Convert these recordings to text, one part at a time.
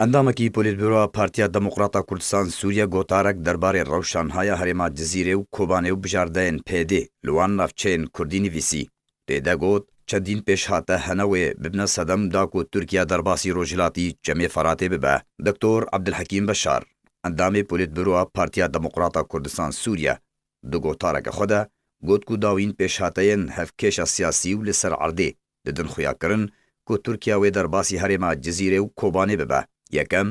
ئەندامێکی پۆلیتبیرۆ پارتیا دەموقراتا کوردستان سووریا گۆتارێک دەربارەی ڕەوشانهایە هەرێما جزیرێ و کۆبانێ و بژاردەیەن پێدێ لەوان ناوچەیەن کوردی نویسی تێدەگوت چەندین پێش هاتە هەنەوێ ببنە سەدەم داک و تورکیا دەرباسی ڕۆژهیلاتی جەمێ فەراتێ ببە دکتۆر عەبدولحەکیم بەشار ئەندامی پۆلیتبیرۆ پارتیا دەموقراتا کوردستان سووریا دو گۆتارێکە خۆدا گوت و داوین پێش هاتەیەن هەفکێشە سیاسی و لەسەر عەردێ ددن خویاکردن کو تورکیا وێ دەرباسی هەرێما جزیرێ و کۆبانێ ببە یەکەم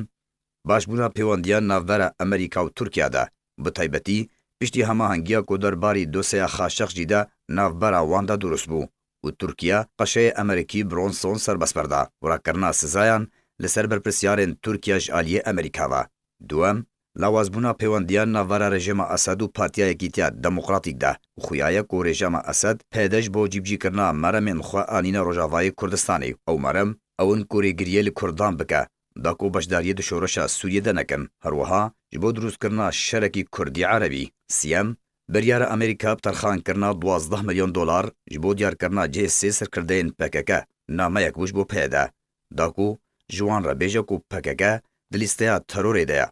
باشبوونا پەیوەندیان ناوبەرە ئەمریکا و تورکیادا بەتایبەتی پشتی هەماهەنگیە کۆ دەرباری دۆسەیە خاشەخجیدا ناوبەرە واندا دروست بوو و تورکیا قەشەیە ئەمریکی برۆنسۆن سەربەسپەردا وڕاکردنا سزایان لەسەر بەرپرسیارên تورکیاش ئالیە ئەمریکاوە دووەم لاوازبوونا پەیوەندیان ناوبەرە ڕێژێمە ئەسەد و پارتیایەکی تیا دەموقراتیکدا و خویایە کۆ ڕێژەمە ئەسەد پێدەش بۆ جیبجیکردنا مەرەمێن خوا ئانینە ڕۆژاوایی کوردستانی ئەو مەرەم ئەون کۆرێگریە لە کوردان بکە داکۆ بەشداریە دشۆڕەشە سووریە دەنەکەن هەروەها ji بۆ دروستکردنا شەرێکی کوردی عەرەبی سیەم بریارە ئەمریکا بتەرخانکردنا 12 ملیۆن دۆلار ji بۆ دیارکردنا جێ سێ سەرکردەیەن پەکەکە نامەیەک وش بۆ پێدا داکو ji wan re bêje ku PKK di lîsteya terorê de ye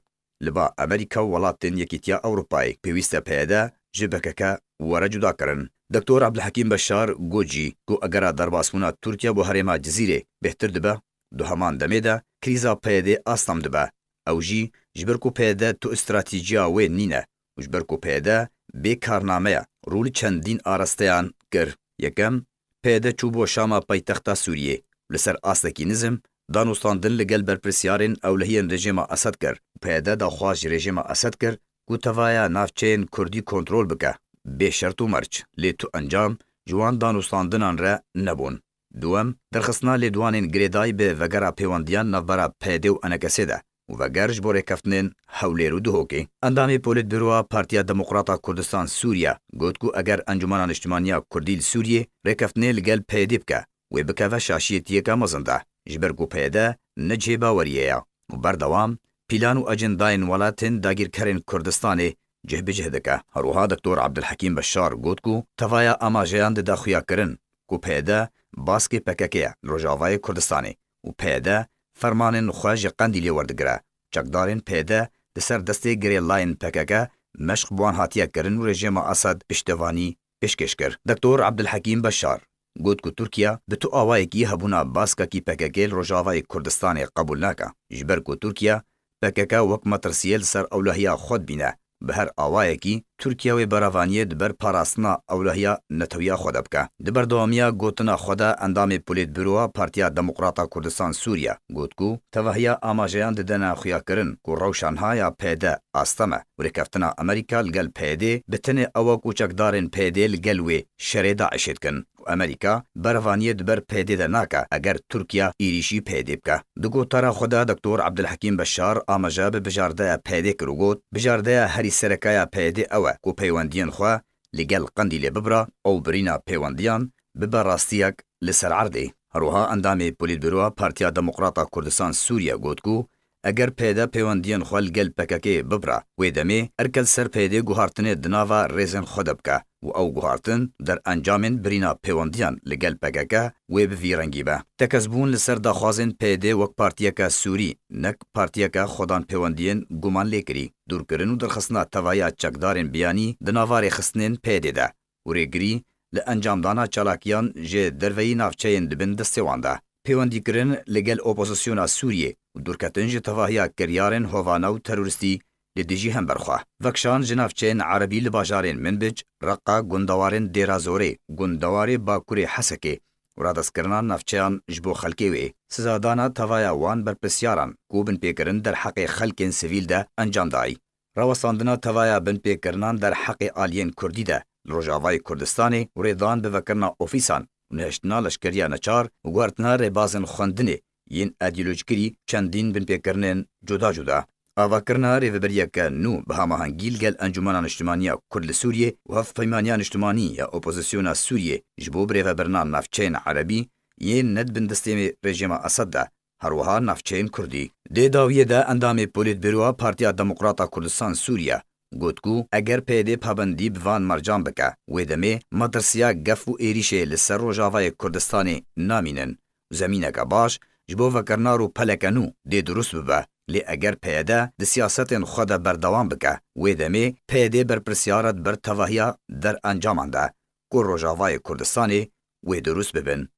li ba Amerîka û welatên Yekîtiya Ewropayê pêwîst e pêde ji PKK were cuda kirin. Dr. Abdulhekîm Beşar got jî ku egera derbasbûna Tirkiye bo herêma Cizîrê bêhtir dibe di heman demê de krîza PYD astam dibe. Ew jî ji ber ku PYD tu îstratîjiya wê nîne û ji ber ku PYD bê karnameya rûlî çendîn arasteyan kir. Yekem PYD çû bo şama paytexta Sûriyê li ser astekî nizm danûstandin li gel berpirsiyarên ewlehiyên rejîma Esed kir û PYD daxwaz ji rejîma Esed kir ku tevaya navçeyên Kurdî kontrol bike bê şert û merç lê tu encam ji wan danûstandinan re nebûn. Duem derxistina lêdwanên girêdayî bi vegera pêwendiyan navbera PYD û NKSê de û veger ji bo rêkeftinên hewlêr û dihokê. Endamê Polîtbîroya Partiya Demokrata Kurdistan Sûriya got ku eger Encumena Niştimaniya Kurdî li Sûriyê rêkeftinê li gel PYD bike wê bikeve şaşiyetiyeka mezin de ji ber ku PYD ne cêbaweriye ye û berdewam pîlan û ecendayên welatên dagîrkerên Kurdistanê cih bi cih dike. Herwiha Dr. Abdulhekîm Beşar got ku tevaya amajeyan dida xuyakirin ku PYD baskê PKK ye li Rojavayê Kurdistanê û PYD fermanên xwe ji Qendîlê werdigire. Çekdarên PYD di ser destê girêlayên PKK meşq bi wan hatiye kirin û rejîma Esed piştevanî pêşkêş kir. Dr. Abdulhekîm Beşar got ku Tirkiye bi tu awayekî hebûna baskekî PKK li Rojavayê Kurdistanê qebûl nake ji ber ku Tirkiye PKK wek metirsiyê li ser ewlehiya xwe dibîne bi her awayekî Tirkiye wê beravaniyê di ber parastina ewlehiya netewiya xwe de bike. Di berdewamiya gotina xwe de endamê Polîtbîroya Partiya Demokrata Kurdistan Sûriya got ku tevahiya amajeyan didene xuyakirin ku rewşanhaya PYD asta me û rêkeftina Amerîka li gel PYD bi tenê ewa ku çekdarên PYD li gel wê şerê Daişê dikin. Amerîka beravaniyê di ber PYD de nake eger Tirkiye êrişî PYD bike. Di gotara xwe de Dr. Abdulhekîm Beşar amaje bi bijardeya PYD kir û got bijardeya herî serekaya PYD ew e ku peywendiyên xwe li gel Qendîlê bibira ew birîna peywendiyan bibe rastiyek li ser erdê. Herwiha endamê Polîtbîroya Partiya Demokrata Kurdistan Sûriya got ku eger PYD peywendiyên xwe li gel PKK bibira wê demê erkel ser PYD guhartinê di nava rêzên xwe de bike û ew guhartin derencamên birîna peywendiyan li gel PKK wê bi vî rengî be. Tekezbûn li ser daxwazên PYD wek partiyeka Sûrî nek partiyeka xwedan peywendiyên guman lê kirî dûrkirin û derxistina tevaya çekdarên biyanî di nava rêxistinên PYD de û rêgirî li encamdana çalakiyan ji derveyî navçeyên dibin destê wan de. Peywendîkirin li gel opozisyona Sûriyê û dûrketin ji tevahiya kiryarên hovana û terorîstî li dijî hem berxwe. Vekşan ji navçeyên Erebî li bajarên Minbic, Reqa, gundewarên Dêrazorê, gundewarê Bakurê Hesekê û radestkirina navçeyan ji bo xelkê wê. Sizadana tevaya wan berpirsyaran ku binpêkirin derheqê xelkên sivîl de encam dayî. Rawestandina tevaya binpêkirinan derheqê aliyên Kurdî de li Rojavayê Kurdistanê û rêdan bi vekirina ofîsan û nihiştina leşkeriya neçar û guhartina rêbazên xwendinê yên îdeolojikî çendîn binpêkirinên cuda cuda. Avakirina rêveberiyeke nû bi hamahengî li gel Encumena Niştimaniya Kurd li Sûriyê û Hevpeymaniya Niştimanî ya opozisyona Sûriyê ji bo birêvebirina navçeyên Erebî yên nedibin destê rejîma Esed de herwiha navçeyên Kurdî. Dê dawiyê de endamê Polîtbîroya Partiya Demokrata Kurdistan Sûriya got ku eger PYD pabendî bi van mercan bike wê demê matirsiya gef û êrişê li ser Rojavayê Kurdistanê namînin û zemîneke baş ji bo vekirnar û peleke nû dê durust bibe. Lê eger PYD di siyasetên xwe de berdewam bike, wê demê PYD berpirsiyara ber tevahiya derencaman de ku Rojavayê Kurdistanê wê durust bibin.